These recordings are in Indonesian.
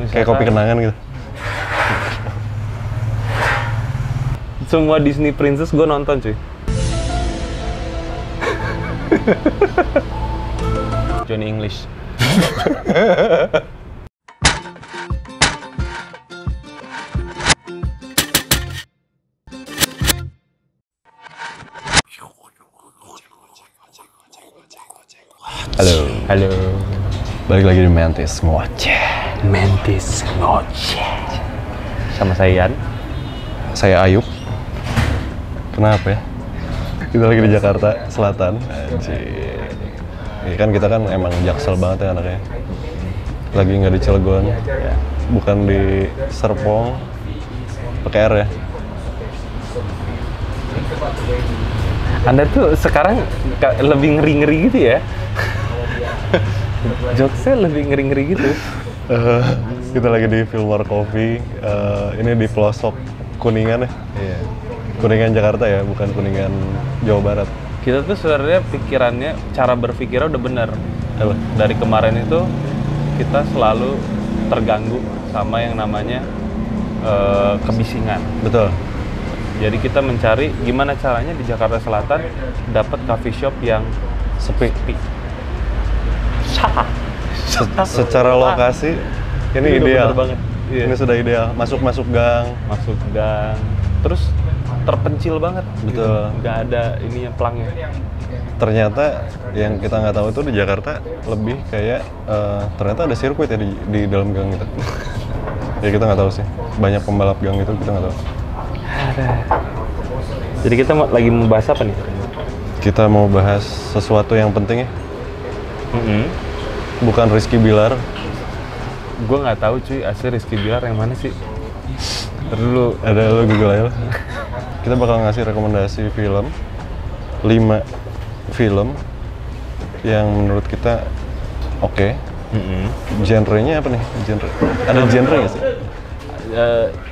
Kayak kopi kenangan gitu. Semua Disney Princess gue nonton cuy. Johnny English. Halo. Halo. Balik lagi di Mantis Ngoceh. Mantis Ngoceh. Sama saya Yan. Saya Ayub. Kenapa ya? Kita lagi di Jakarta Selatan. Anjir. Ya kan kita kan emang jaksel banget ya anaknya. Lagi nggak di Cilegon, bukan di Serpong, pakai R ya. Anda tuh sekarang lebih ngeri-ngeri gitu ya? Jokesnya lebih ngeri-ngeri gitu. Kita lagi di Fillmore Coffee. Ini di pelosok Kuningan ya. Iya. Kuningan Jakarta ya, bukan Kuningan Jawa Barat. Kita tuh sebenarnya pikirannya, cara berpikirnya udah benar. Apa? Dari kemarin itu kita selalu terganggu sama yang namanya kebisingan. Betul. Jadi kita mencari gimana caranya di Jakarta Selatan dapat coffee shop yang Sepi. Sah. Secara lokasi ini udah ideal bener banget. Iya. Ini sudah ideal. Masuk gang. Masuk gang, terus terpencil banget. Betul. Gitu. Nggak ada ini yang pelangnya. Ternyata yang kita nggak tahu itu di Jakarta lebih kayak ternyata ada sirkuit ya di dalam gang itu. Ya kita nggak tahu sih. Banyak pembalap gang itu kita nggak tahu. Jadi kita lagi membahas apa nih? Kita mau bahas sesuatu yang penting ya. Bukan Rizky Bilar. Gue nggak tahu cuy, asli Rizky Bilar yang mana sih? Dulu Ada lo Google aja lah. Kita bakal ngasih rekomendasi film 5 film yang menurut kita oke. Genrenya apa nih? Ada genre nggak sih?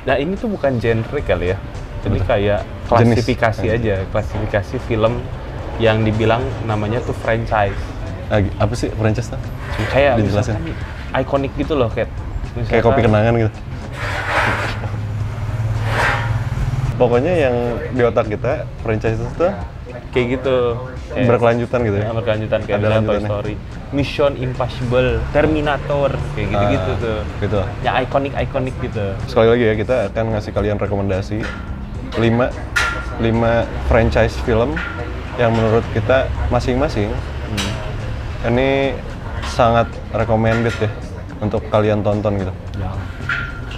Nah ini tuh bukan genre kali ya. Jadi kayak klasifikasi aja, klasifikasi film yang dibilang namanya tuh franchise. Apa sih franchise tuh? Kayak dijelasin. misalkan ikonik gitu loh, kayak Kopi kenangan gitu. Pokoknya yang di otak kita franchise itu kayak gitu. Kayak berkelanjutan gitu ya. Berkelanjutan kayak Ada misalnya Toy lanjutannya. Story, Mission Impossible, Terminator, kayak gitu-gitu tuh. Gitu. Ya ikonik gitu. Sekali lagi ya, kita akan ngasih kalian rekomendasi 5 franchise film yang menurut kita masing-masing ini sangat recommended ya untuk kalian tonton gitu. Ya.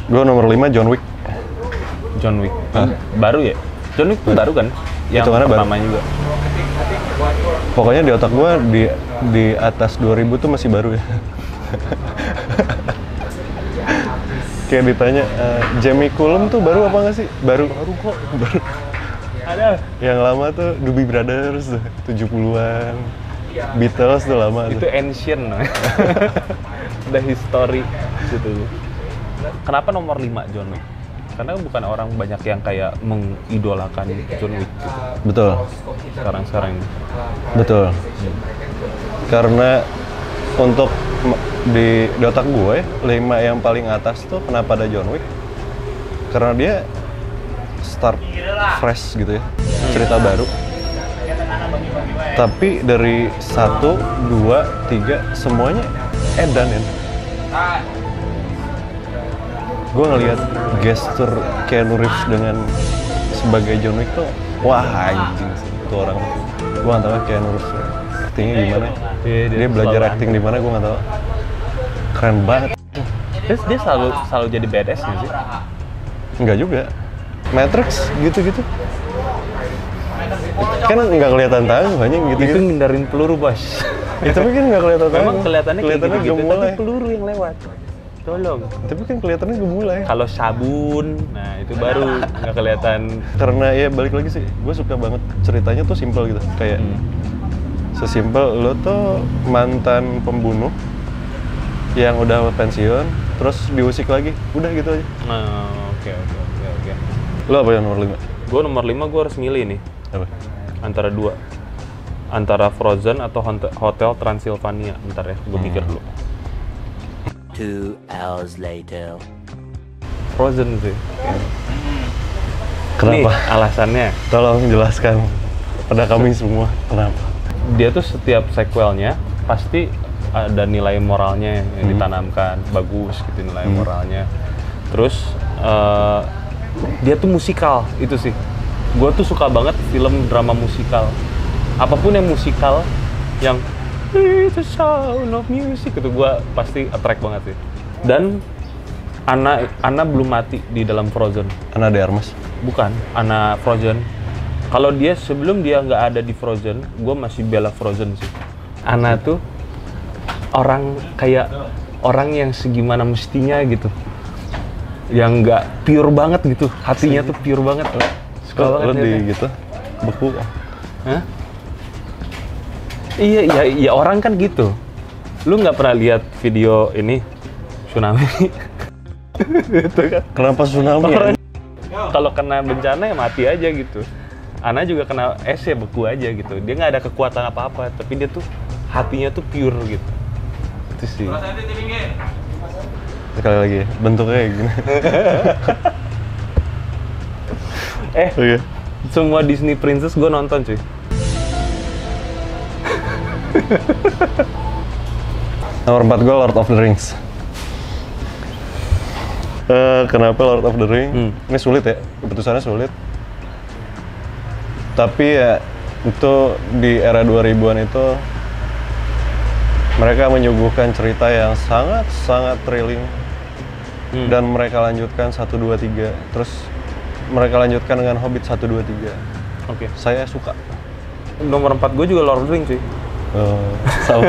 Gue nomor 5 John Wick. John Wick. Baru ya? John Wick tuh baru kan? Yang Hitungannya baru. pertama juga. Pokoknya di otak gue di atas 2000 tuh masih baru ya. Kayak ditanya, Jamie Cullum tuh baru apa nggak sih? Baru kok. Baru. Ada. Yang lama tuh Doobie Brothers 70-an. Beatles tuh lama Itu tuh. ancient. Udah history gitu. Kenapa nomor 5 John Wick? Karena bukan orang banyak yang kayak mengidolakan John Wick gitu. Betul. Sekarang ini. Betul. Karena untuk di otak gue 5 yang paling atas tuh kenapa ada John Wick? Karena dia start fresh gitu ya. Cerita baru. Tapi dari 1, 2, 3 semuanya edan ya. Gue ngelihat gestur Keanu Reeves dengan sebagai John Wick tuh, wah anjing sih itu orang. Gue nggak tahu Keanu Reeves actingnya gimana. Dia belajar acting di mana gue nggak tahu. Keren banget. Terus dia selalu jadi badass nggak sih? Enggak juga. Matrix gitu-gitu. Kan nggak kelihatan tangannya Itu gitu-gitu. ngindarin peluru, Bos. Ya, tapi kan nggak kelihatan tangan. Memang kelihatannya kayak gitu-gitu, tapi gemulai. peluru yang lewat. Tolong. Tapi kan kelihatannya gemulai. Kalau sabun, nah itu baru nggak kelihatan. Karena ya balik lagi sih, gue suka banget ceritanya tuh simpel gitu. Kayak sesimpel lo tuh mantan pembunuh yang udah pensiun, terus diusik lagi, udah gitu aja. Oke. Lo apa yang nomor 5? Gue nomor 5 gue harus milih nih. Apa? Antara 2. Antara Frozen atau Hotel Transylvania. Bentar ya, gue mikir dulu. 2 hours later. Frozen sih. Kenapa? Nih, alasannya. Tolong jelaskan pada kami semua kenapa. Dia tuh setiap sequelnya pasti ada nilai moralnya yang ditanamkan, bagus gitu nilai moralnya. Terus dia tuh musikal, itu sih. Gue tuh suka banget film drama musikal. Apapun yang musikal, yang it's a sound of music, itu gue pasti attract banget sih. Dan Anna belum mati di dalam Frozen. Ana de Armas. Bukan, Anna Frozen. Kalau dia sebelum dia nggak ada di Frozen, gue masih bela Frozen sih. Anna tuh orang kayak orang yang segimana mestinya gitu, yang nggak pure banget gitu, hatinya tuh pure banget. Suka banget Lo di liatnya. gitu beku. Hah? Iya orang kan gitu. Lu nggak pernah lihat video ini tsunami? Itu kan. Kenapa tsunami? Orang kalau kena bencana ya mati aja gitu. Ana juga kena es ya beku aja gitu. Dia nggak ada kekuatan apa-apa, tapi dia tuh hatinya tuh pure gitu. Itu sih. Sekali lagi, bentuknya kayak gini. Oke. Semua Disney Princess gue nonton cuy. Nomor 4 gue Lord of the Rings. Kenapa Lord of the Rings? Ini sulit ya, keputusannya sulit. Tapi ya, itu di era 2000-an itu mereka menyuguhkan cerita yang sangat thrilling. Dan mereka lanjutkan 1, 2, 3. Terus mereka lanjutkan dengan Hobbit 1, 2, 3. Oke. Saya suka. Nomor 4 gue juga Lord of the Rings sih. Sama.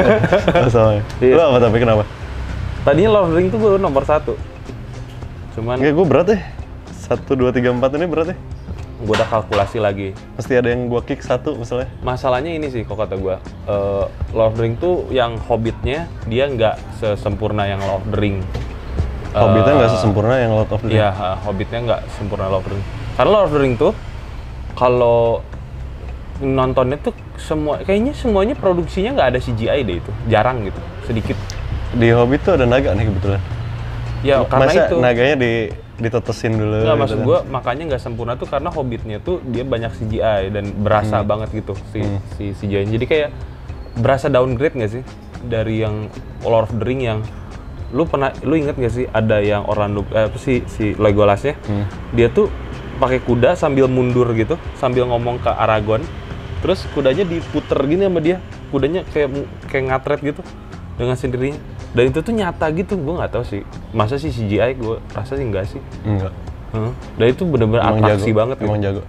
Sama. Iya. Lo apa tapi kenapa? Tadinya Lord of the Rings tuh gue nomor 1. Cuman Enggak, gue berat deh. 1, 2, 3, 4 ini berat deh. gue udah kalkulasi lagi. Pasti ada yang gue kick 1 misalnya. Masalahnya ini sih kok kata gue, Lord of the Ring tuh yang Hobbitnya dia nggak sesempurna yang Lord of the Ring. Hobbitnya nggak sesempurna yang Lord of the Ring. Iya, Hobbitnya nggak sempurna Lord of the Ring. Karena Lord of the Ring tuh kalau nontonnya tuh kayaknya semuanya produksinya nggak ada CGI deh itu, jarang gitu, sedikit. Di Hobbit tuh ada naga nih kebetulan. Ya karena Masa itu. naganya ditetesin dulu. Nggak, gitu maksud kan. gue makanya nggak sempurna tuh karena Hobbitnya tuh dia banyak CGI dan berasa banget gitu si CGI. Jadi kayak berasa downgrade nggak sih dari yang Lord of the Ring yang lu inget nggak sih ada yang Orlando si Legolasnya dia tuh pakai kuda sambil mundur gitu sambil ngomong ke Aragorn, terus kudanya diputer gini sama dia, kudanya kayak ngatret gitu dengan sendirinya. Dan itu tuh nyata gitu, gue nggak tahu sih. Masa sih CGI? Gue rasa sih enggak sih. Enggak. Dan itu bener-bener Emang atraksi jago. banget gitu. Emang jago.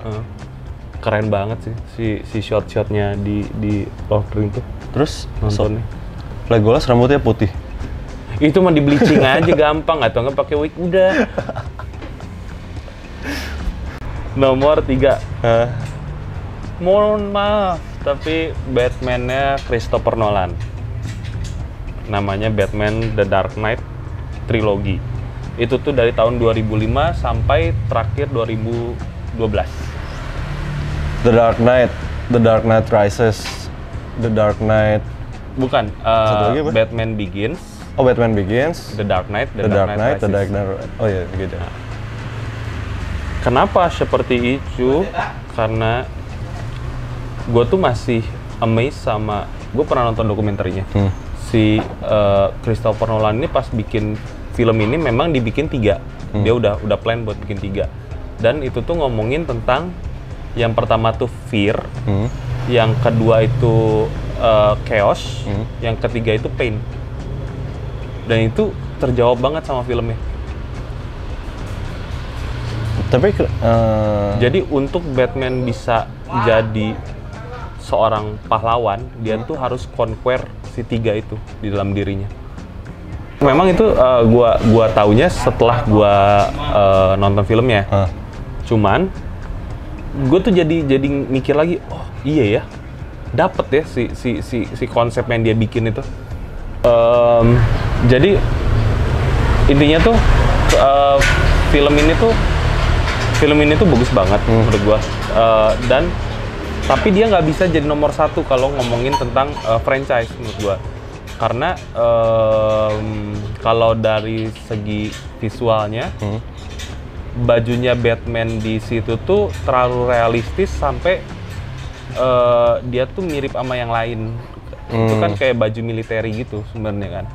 Keren banget sih si shot-shotnya di Lord of the Ring tuh. Terus Nontonnya. Legolas rambutnya putih. Itu mah di bleaching aja gampang, atau nggak pakai wig udah. Nomor 3. Mohon maaf, tapi Batman-nya Christopher Nolan. Namanya Batman The Dark Knight Trilogy. Itu tuh dari tahun 2005 sampai terakhir 2012. The Dark Knight Rises, The Dark Knight. Bukan, Satu lagi apa? Batman Begins, Oh, Batman Begins, The Dark Knight, The Dark Knight, The Rises. Dark Knight. Oh iya, begitu. Kenapa seperti itu? Karena gue tuh masih amazed sama, gue pernah nonton dokumenterinya. Si Christopher Nolan ini pas bikin film ini memang dibikin 3. Dia udah plan buat bikin 3. Dan itu tuh ngomongin tentang yang pertama tuh fear, yang kedua itu chaos, yang ketiga itu pain. Dan itu terjawab banget sama filmnya. Tapi Jadi untuk Batman bisa jadi seorang pahlawan, dia tuh harus conquer si 3 itu di dalam dirinya. Memang itu gua taunya setelah gua nonton filmnya. Cuman gue tuh jadi mikir lagi, oh iya ya, dapet ya si konsep yang dia bikin itu. Jadi intinya tuh film ini tuh bagus banget menurut gua. Dan tapi dia nggak bisa jadi nomor 1 kalau ngomongin tentang franchise menurut gua. Karena kalau dari segi visualnya, bajunya Batman di situ tuh terlalu realistis sampai dia tuh mirip sama yang lain. Itu kan kayak baju militer gitu sebenarnya kan,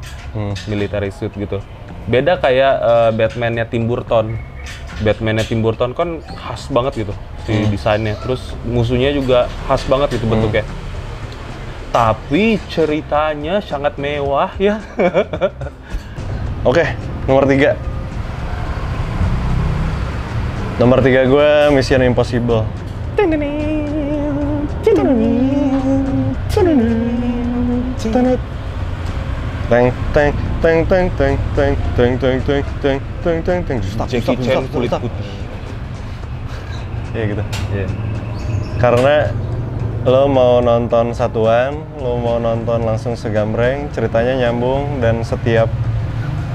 military suit gitu. Beda kayak Batman-nya Tim Burton. Batman-nya Tim Burton kan khas banget gitu si desainnya. Terus musuhnya juga khas banget gitu bentuknya. Tapi ceritanya sangat mewah ya. Oke, nomor 3. Nomor 3 gue Mission Impossible. Teng teng teng teng teng teng teng teng teng teng teng teng teng. Jackie Chan kulit putih. Iya gitu. Yeah. Karena lo mau nonton satuan, lo mau nonton langsung segambreng, ceritanya nyambung dan setiap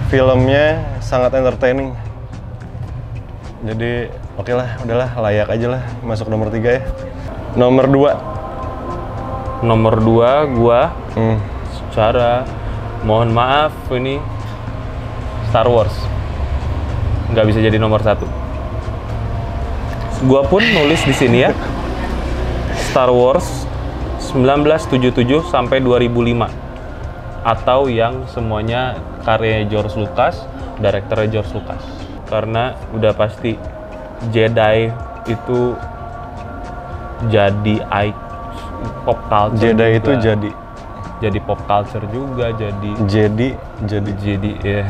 filmnya sangat entertaining. Jadi oke lah, udahlah layak aja lah masuk nomor 3 ya. Nomor 2. Nomor 2 gua secara mohon maaf ini Star Wars nggak bisa jadi nomor 1. Gua pun nulis di sini ya, Star Wars 1977 sampai 2005 atau yang semuanya karya George Lucas, direkturnya George Lucas. Karena udah pasti Jedi itu jadi pop culture. Jedi juga. itu jadi pop culture juga, jadi ya.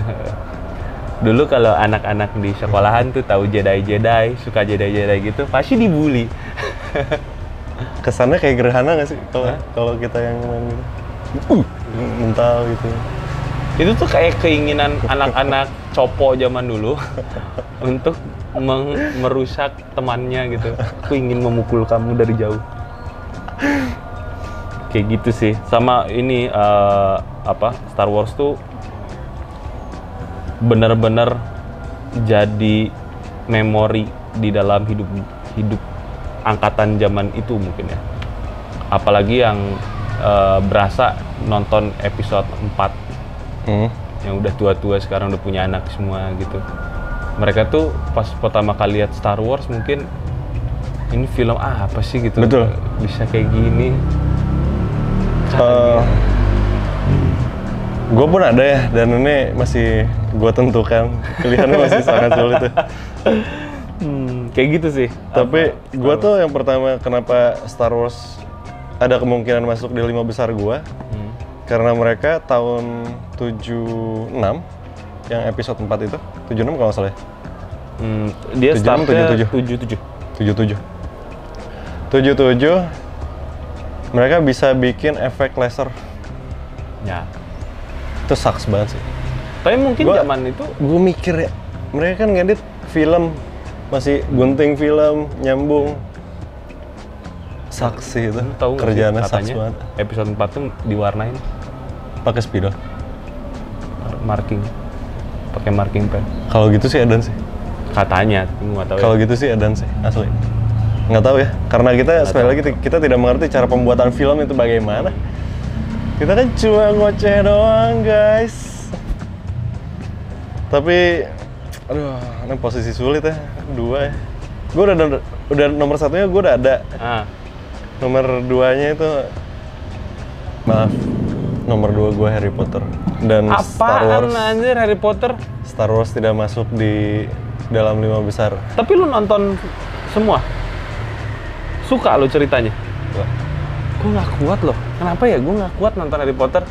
Dulu kalau anak-anak di sekolahan tuh tahu Jedi, suka Jedi gitu, pasti dibully. Kesannya kayak gerhana nggak sih kalau kita yang main gitu? Mental gitu. Itu tuh kayak keinginan anak-anak copo zaman dulu untuk merusak temannya gitu. Aku ingin memukul kamu dari jauh. Kayak gitu sih. Sama ini Star Wars tuh bener-bener jadi memori di dalam hidup angkatan zaman itu mungkin ya. Apalagi yang berasa nonton episode 4 yang udah tua-tua sekarang udah punya anak semua gitu. Mereka tuh pas pertama kali lihat Star Wars mungkin ini film apa sih gitu. Betul. Bisa kayak gini. Gue pun ada ya, dan ini masih gue tentukan. Pilihannya masih sangat sulit ya. Kayak gitu sih. Tapi gue tuh yang pertama kenapa Star Wars ada kemungkinan masuk di 5 besar gue, karena mereka tahun 76 yang episode 4 itu 76 kalau nggak salah ya. Dia 76, startnya 77 mereka bisa bikin efek laser. Ya. Itu sucks banget sih. Tapi mungkin zaman itu Gue mikir ya, mereka kan ngedit film masih gunting film nyambung. Sucks sih itu. tahu nggak sih, Kerjaannya sucks katanya banget. episode 4 tuh diwarnain Pakai spidol. pakai marking pen. Kalau gitu sih edan sih. Katanya, gue nggak tahu. Kalau gitu sih edan sih, asli. Nggak tahu ya, karena kita sekali lagi kita tidak mengerti cara pembuatan film itu bagaimana. Kita kan cuma ngoceh doang, guys. Tapi, aduh, ini posisi sulit ya, 2 ya. Gue udah nomor 1-nya gue udah ada. Nomor 2-nya itu, maaf, nomor 2 gue Harry Potter. Dan Star Apaan Wars. anjir Harry Potter? Star Wars tidak masuk di dalam 5 besar. Tapi lu nonton semua? Suka lo ceritanya? Gue nggak kuat loh. Kenapa ya gue nggak kuat nonton Harry Potter?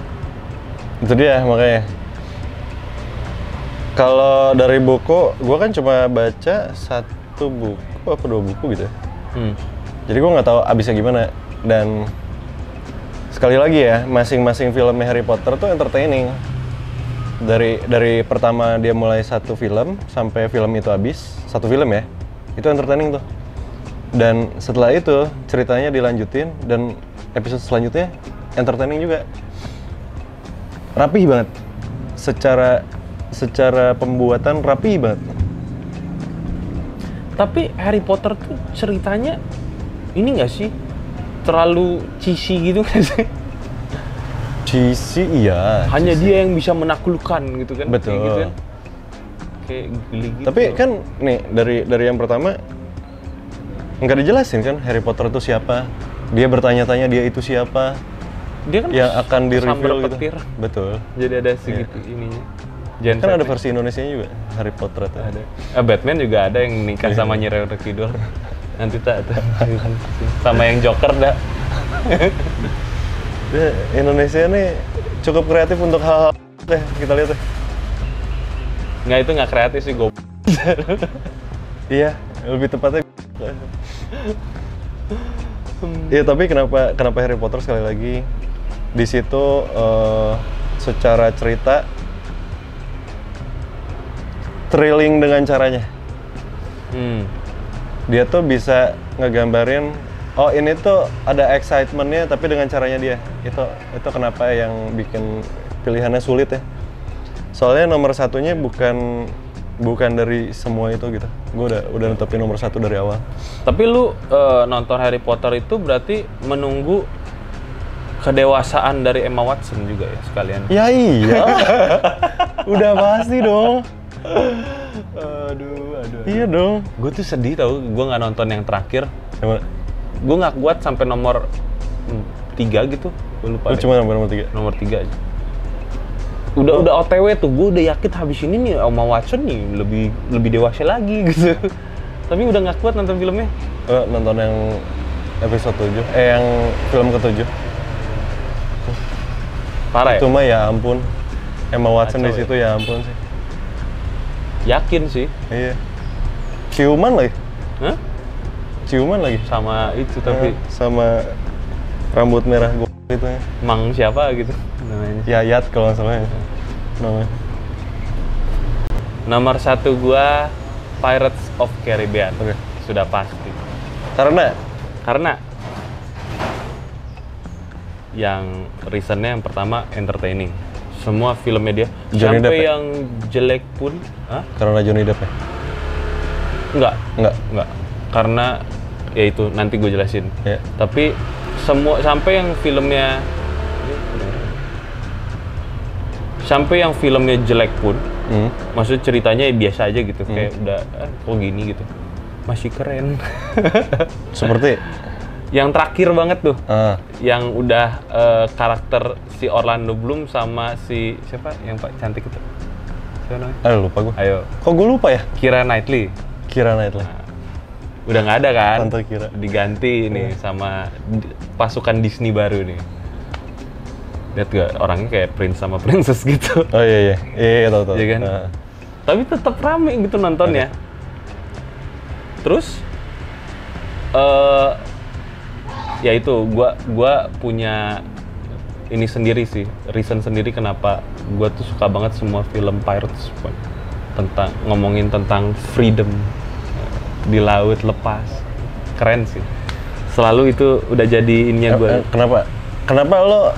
Itu dia makanya. Kalau dari buku, gue kan cuma baca 1 buku apa 2 buku gitu ya. Jadi gue nggak tahu abisnya gimana. Dan sekali lagi ya, masing-masing filmnya Harry Potter tuh entertaining. Dari pertama dia mulai 1 film sampai film itu habis, 1 film ya, itu entertaining tuh. Dan setelah itu ceritanya dilanjutin dan episode selanjutnya entertaining juga. Rapih banget. Secara pembuatan rapih banget. Tapi Harry Potter tuh ceritanya ini nggak sih terlalu cheesy gitu nggak sih? GC iya. Hanya GC. dia yang bisa menaklukkan gitu kan. Betul. Kayak gitu kan. Kayak geli gitu. Tapi kan nih dari yang pertama nggak dijelasin kan Harry Potter itu siapa. Dia bertanya-tanya dia itu siapa. dia kan Yang akan sambar di-reveal gitu. petir. Betul. Jadi ada segitu ininya. Gen Kan ada Z. versi Indonesianya juga Harry Potter itu. Ada. Batman juga ada yang nikah sama Nyi Roro Kidul. Nanti tak tuh. Sama yang Joker dah. Ya, Indonesia nih cukup kreatif untuk hal-hal deh, kita lihat deh. Nggak, itu nggak kreatif sih, gue. Iya, lebih tepatnya. Iya, tapi kenapa Harry Potter sekali lagi di situ secara cerita thrilling dengan caranya. Dia tuh bisa ngegambarin, oh ini tuh ada excitementnya tapi dengan caranya dia. Itu kenapa yang bikin pilihannya sulit ya. Soalnya nomor satunya bukan dari semua itu gitu. Gue udah netepin nomor satu dari awal. Tapi lu nonton Harry Potter itu berarti menunggu kedewasaan dari Emma Watson juga ya sekalian? Ya iya, udah pasti dong. Aduh. Iya dong. Gue tuh sedih tau, gue nggak nonton yang terakhir. Emang, Gue nggak kuat sampai nomor 3 gitu. Gue lupa lu deh. cuma nomor 3? Nomor 3 aja. Udah OTW tuh, gue udah yakin habis ini nih Emma Watson nih lebih dewasa lagi gitu. Tapi udah nggak kuat nonton filmnya. Nonton yang episode 7, yang film ke-7. Parah ya? Cuma ya ampun, Emma Watson Kacau di situ ya ampun sih. Yakin sih. Iya. Ciuman lagi. Hah? Ciuman lagi. Sama itu tapi Sama rambut merah gue gitu ya. Mang siapa gitu namanya. Yayat kalau nggak salah ya. Namanya. Nomor 1 gua Pirates of Caribbean. Oke. Sudah pasti. Karena Yang reasonnya yang pertama entertaining. Semua filmnya dia. Johnny Depp Sampai ya? yang jelek pun, hah? karena Johnny Depp ya? Enggak. Karena ya itu nanti gue jelasin. Ya. Tapi semua sampai yang filmnya jelek pun, maksud ceritanya ya biasa aja gitu, kayak udah kok gini gitu, masih keren. Seperti Yang terakhir banget tuh, yang udah karakter si Orlando Bloom sama si siapa yang Pak cantik itu, siapa namanya? aduh lupa gue. Ayo, Kok gue lupa ya? Keira Knightley. Keira Knightley. Udah nggak ada kan? Tante Keira. Diganti nih sama pasukan Disney baru nih. Lihat gak orangnya kayak prince sama princess gitu. Oh iya tahu. Iya kan? Tapi tetap rame gitu nontonnya. Terus ya itu gua punya ini sendiri sih, reason sendiri kenapa gua tuh suka banget semua film pirates ngomongin tentang freedom di laut lepas. Keren sih. Selalu itu udah jadi ininya gua. Kenapa lo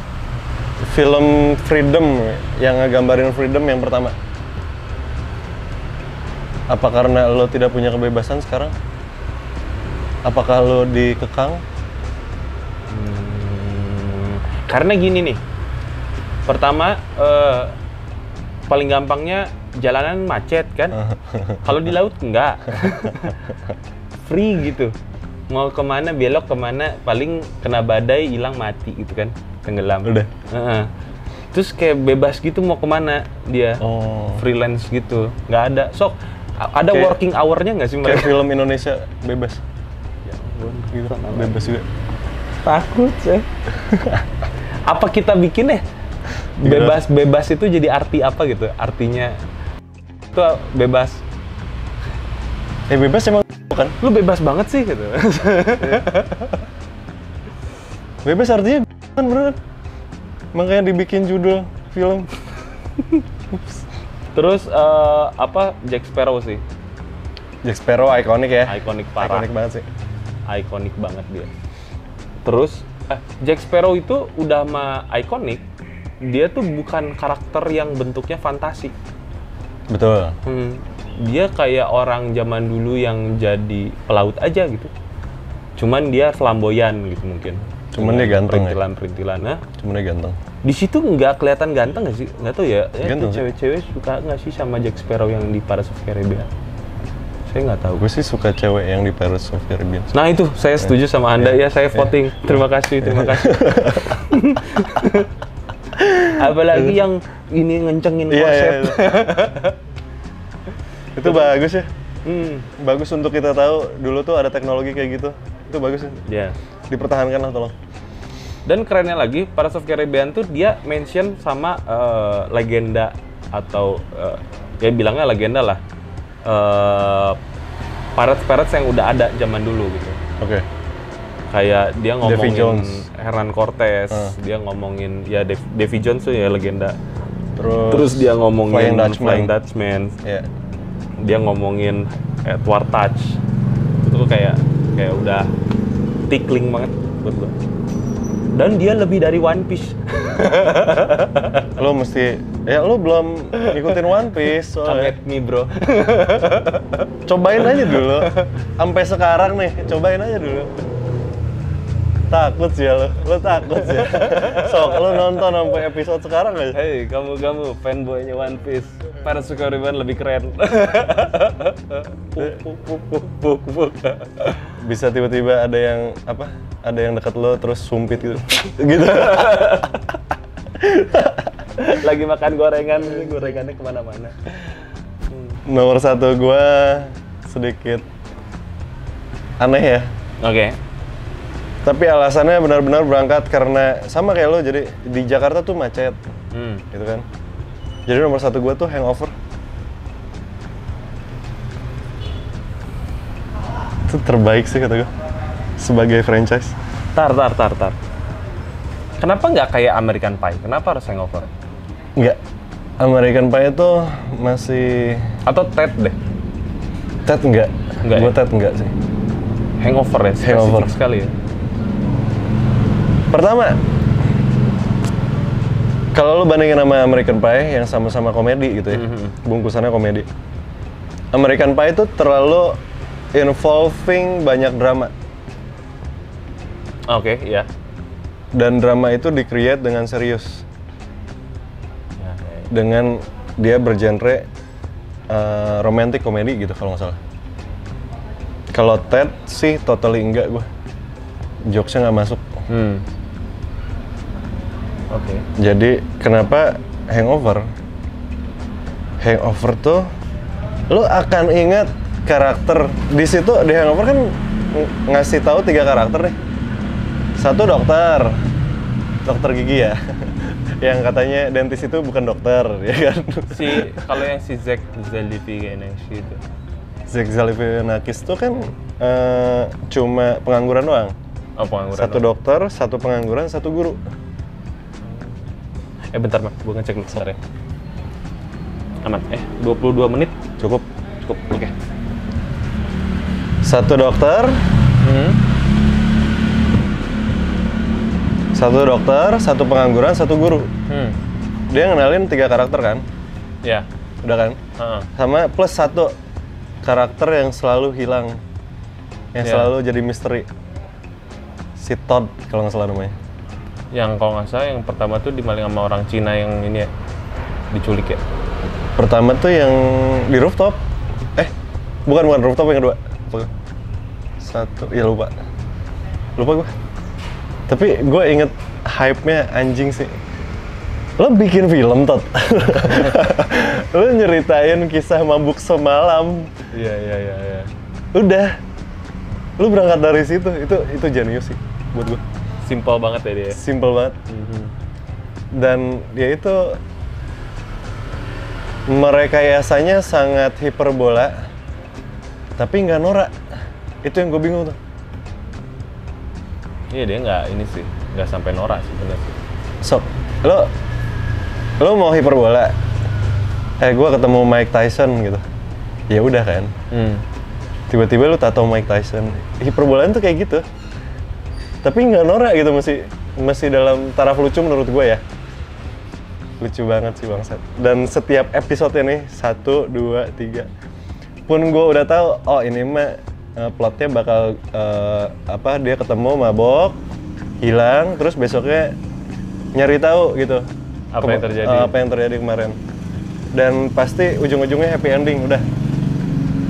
film freedom yang ngegambarin freedom yang pertama? Apa karena lo tidak punya kebebasan sekarang? Apakah lo dikekang? Karena gini nih, pertama paling gampangnya jalanan macet kan, kalau di laut enggak, free gitu, mau kemana belok kemana, paling kena badai hilang mati gitu kan, tenggelam. Udah. Terus kayak bebas gitu mau kemana dia, freelance gitu, nggak ada. Sok ada Kayak- working hour-nya nggak sih Kayak mereka? film Indonesia bebas. Ya ampun, Gitu. Bebas juga. takut sih. Apa kita bikin deh bebas itu jadi arti apa gitu, artinya itu bebas, Bebas emang kan? lu bebas banget sih gitu. Bebas artinya kan beneran. Makanya dibikin judul film. Terus apa Jack Sparrow sih, Jack Sparrow ikonik ya. ikonik parah, Ikonik banget sih. ikonik banget dia. Terus Jack Sparrow itu udah mah ikonik, dia tuh bukan karakter yang bentuknya fantasi. Betul. Dia kayak orang zaman dulu yang jadi pelaut aja gitu. Cuman dia flamboyan gitu mungkin. Cuman dia ganteng ya? Perintilan, nah. Cuman dia ganteng. Di situ nggak kelihatan ganteng nggak sih? Nggak tahu ya. Ganteng Itu sih. cewek-cewek suka nggak sih sama Jack Sparrow yang di Pirates of Caribbean? Saya nggak tahu. Gue sih suka cewek yang di Pirates of Caribbean. Nah itu, saya setuju sama Anda ya, saya voting. Terima kasih. Apalagi yang ini ngencengin konsep. Iya. Itu bagus ya. Hmm. Bagus untuk kita tahu dulu tuh ada teknologi kayak gitu. Itu bagus ya. Ya. Dipertahankan lah tolong. Dan kerennya lagi, Pirates of Caribbean tuh dia mention sama legenda atau ya bilangnya legenda lah. Pirates yang udah ada zaman dulu gitu. Oke. Kayak dia Davy ngomongin Jones. Hernan Cortez, dia ngomongin ya Davy Jones tuh ya legenda. Terus dia ngomongin Flying Dutchman. Flying Dutchman. Iya. Dia ngomongin Edward Touch. Itu tuh kayak udah tickling banget buat gua. Dan dia lebih dari One Piece. Lo mesti lo belum ngikutin One Piece Come soalnya. at me, bro. Cobain aja dulu. Sampai sekarang nih, cobain aja dulu. Takut sih ya lo takut sih. Sok lo nonton sampai episode sekarang aja. Hey, kamu fanboynya One Piece. Pirates of Caribbean lebih keren. Bisa tiba-tiba ada yang ada yang dekat lo terus sumpit gitu. Gitu. Lagi makan gorengannya kemana-mana. Nomor 1 gua sedikit aneh ya. Oke. Tapi alasannya benar-benar berangkat karena sama kayak lo, jadi di Jakarta tuh macet, gitu kan. Jadi nomor 1 gua tuh Hangover. Itu terbaik sih kata gua sebagai franchise. Tar. Kenapa nggak kayak American Pie? Kenapa harus Hangover? Enggak, American Pie itu masih Atau Ted deh? Ted enggak. Enggak Gua ya? Ted enggak sih. Hangover ya, Hangover. spesifik sekali ya. Pertama, kalau lo bandingin sama American Pie yang sama-sama komedi gitu ya, bungkusannya komedi. American Pie itu terlalu involving banyak drama. Oke, ya. Dan drama itu di-create dengan serius. Ya. Dengan dia bergenre romantic komedi gitu kalau nggak salah. Kalau Ted sih totally enggak gua. Jokesnya nggak masuk. Oke. Jadi kenapa Hangover? Hangover tuh lo akan ingat karakter di situ. Di Hangover kan ngasih tahu 3 karakter nih. Satu dokter gigi ya, yang katanya dentist itu bukan dokter, ya kan? Kalau yang si Zach Galifianakis itu. Zach Galifianakis tuh kan cuma pengangguran doang. Oh, pengangguran. Satu dokter, satu pengangguran, satu guru. Bentar, Mak. Gue ngecek nih, sebentar ya. Aman. 22 menit. Cukup. Oke. Satu dokter, satu pengangguran, satu guru. Dia ngenalin 3 karakter kan? Ya. Udah kan? Sama plus 1 karakter yang selalu hilang, yang selalu jadi misteri. Si Todd kalau nggak salah namanya. Yang kalau nggak salah yang pertama tuh dimaling sama orang Cina yang ini ya, diculik ya. Pertama tuh yang di rooftop. Bukan rooftop, yang kedua. Satu, ya lupa gue. Tapi gue inget hype-nya anjing sih. Lo bikin film, Todd. Lo nyeritain kisah mabuk semalam. Iya. Udah. Lo berangkat dari situ. Itu jenius sih buat gue. Simple banget ya dia. Simple banget. Dan dia itu merekayasanya sangat hiperbola, tapi nggak norak. Itu yang gue bingung tuh. Iya, dia nggak sampai norak sih bener sih. Sok, lo mau hiperbola? Gue ketemu Mike Tyson gitu. Ya udah kan. Tiba-tiba lo tato Mike Tyson. Hiperbolaan tuh kayak gitu. Tapi nggak norak gitu, masih dalam taraf lucu menurut gue ya. Lucu banget sih bangsat. Dan setiap episode ini 1, 2, 3 pun gue udah tahu, oh ini mah plotnya bakal dia ketemu mabok, hilang, terus besoknya nyari tahu gitu Apa yang terjadi? apa yang terjadi kemarin. Dan pasti ujung-ujungnya happy ending udah.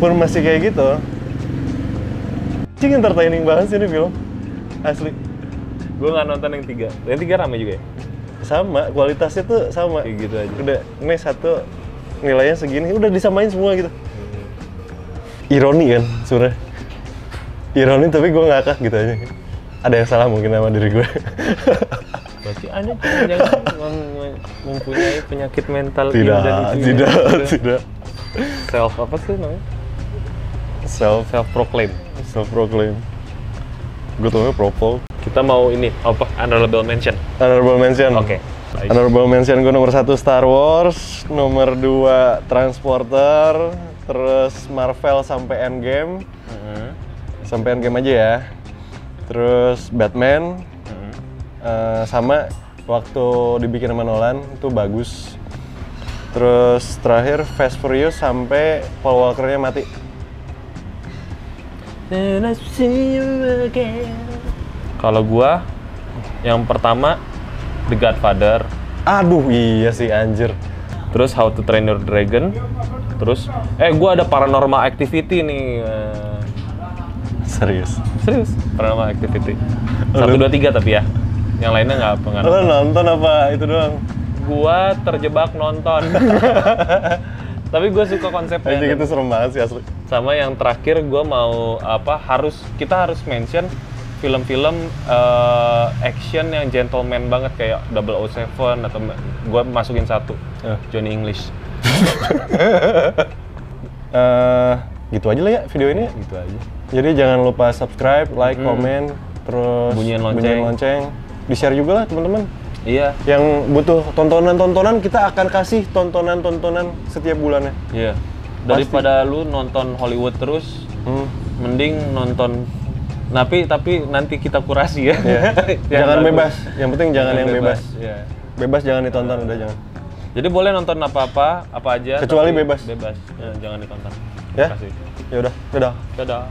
Pun masih kayak gitu. Cing entertaining banget sih ini film. Asli. Gue nggak nonton yang 3. Yang 3 rame juga ya? Sama, kualitasnya tuh sama. Kayak gitu aja. Udah, ini satu nilainya segini, udah disamain semua gitu. Ironi kan sebenarnya. Ironi tapi gue ngakak gitu aja. Ada yang salah mungkin sama diri gue. Berarti Anda jangan mempunyai penyakit mental ini Tidak, dan itu. tidak. Self apa sih namanya? Self Self-proclaim. proclaim. Gue tau propol. Kita mau ini, apa? Honorable mention. Honorable mention. Oke. Honorable mention gue nomor 1 Star Wars, nomor 2 Transporter, terus Marvel sampai Endgame. Sampai Endgame aja ya. Terus Batman. Sama waktu dibikin sama Nolan itu bagus. Terus terakhir Fast Furious sampai Paul Walker-nya mati. Kalau gua yang pertama The Godfather, Aduh iya sih anjir. terus How to Train Your Dragon, terus gua ada Paranormal Activity nih. Serius. Serius, Paranormal Activity. 1, 2, 3 tapi ya. Yang lainnya nggak Lo nonton apa itu doang? Gua terjebak nonton. Tapi gue suka konsepnya. Anjir itu serem banget sih asli. Sama yang terakhir gue mau kita harus mention film-film action yang gentleman banget kayak 007 atau gue masukin 1 Johnny English. Gitu aja lah ya video ini. Gitu aja. Jadi jangan lupa subscribe, like, komen, terus Bunyiin lonceng. Di-share juga lah teman-teman. Iya. Yang butuh tontonan-tontonan, kita akan kasih tontonan-tontonan setiap bulannya. Iya. Daripada lu nonton Hollywood terus, mending nonton. Tapi nanti kita kurasi ya. Iya. Jangan bebas. Yang penting jangan yang bebas. Iya. Bebas jangan ditonton, udah jangan. Jadi boleh nonton apa aja. Kecuali tapi bebas. Bebas. Ya, jangan ditonton. Ya? Terima kasih. Ya udah, dadah. Dadah.